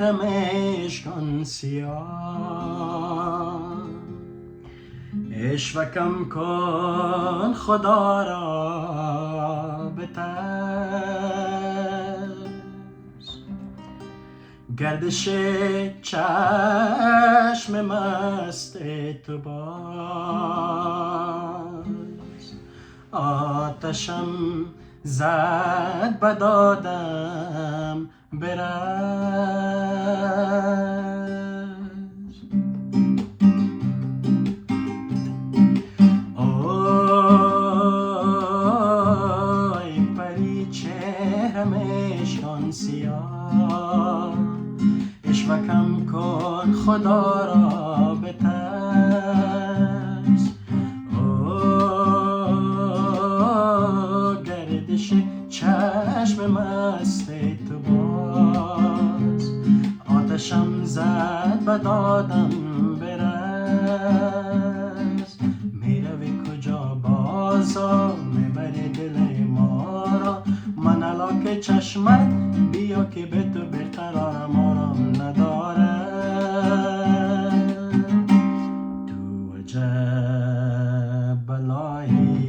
چهرم عشقان سیاه عشوکم کن خدا را به ترس گردش چشم مست تو باز آتشم زد بدادم برس اوی پری چهرم عشقان سیاه عشوکم کن خدا را به ترس گردش چشم مست تو باز آتشم زد بدادم برس میروی کجا بازا میبری دل ما را من علاک چشمت بیا که به تو بقرارم آرام ندارم تو عجب بلایی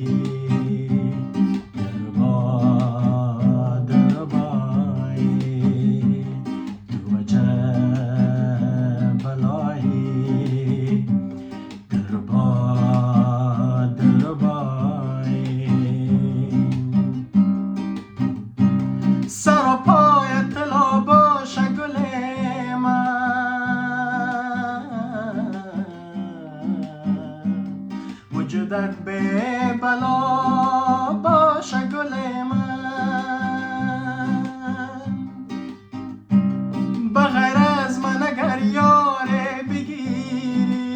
سر و پایت طلا باشه گل من وجودت به بلا باشه گل من بغیر از من اگر یار بگیری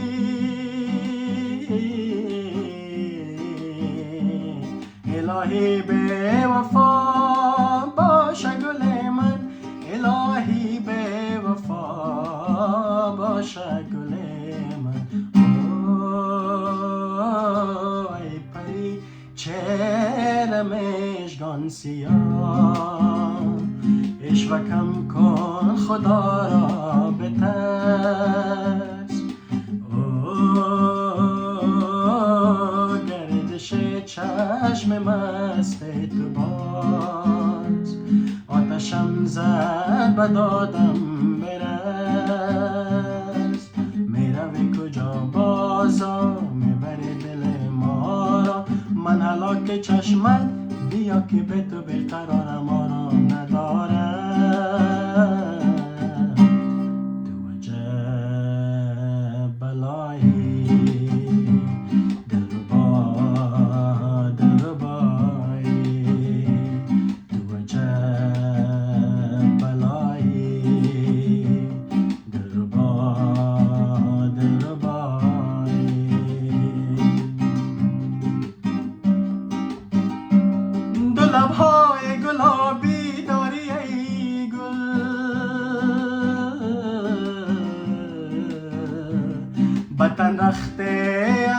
الهی به وفا باشه گل من الهی به وفا باشه گل من ای پری چهرم عشقان سیاه عشوکم کن خدا را به ترس گردش چشم مست تو باز آتشم زد بدادم برس میروی کجا بازا میبری دل ما را من هلاک چشمت بیا که به تو بقرارم آرام ندارم تو عجب بلایی لبهای گلابی داری ای گل بطن رخت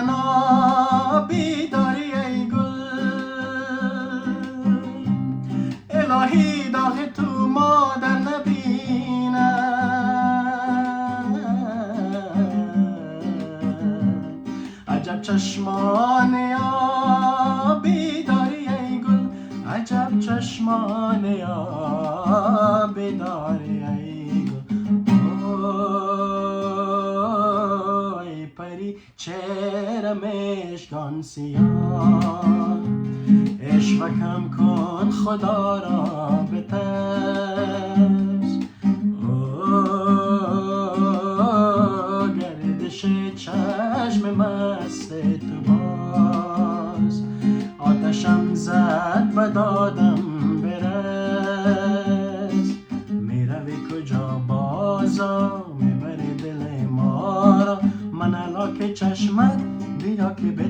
عنابی داری ای گل الهی داغ تو مادر نبینم عجب چشمان آبی داری عجب چشمان آبی داری ای گل ای پری چهرم عشقان سیاه عشوکم کن خدا را به ترس گردش چشم مست تو باز آتشم زد بدادم برس میروی کجا بازا میبری دل ما را من علاک چشمت بیا که به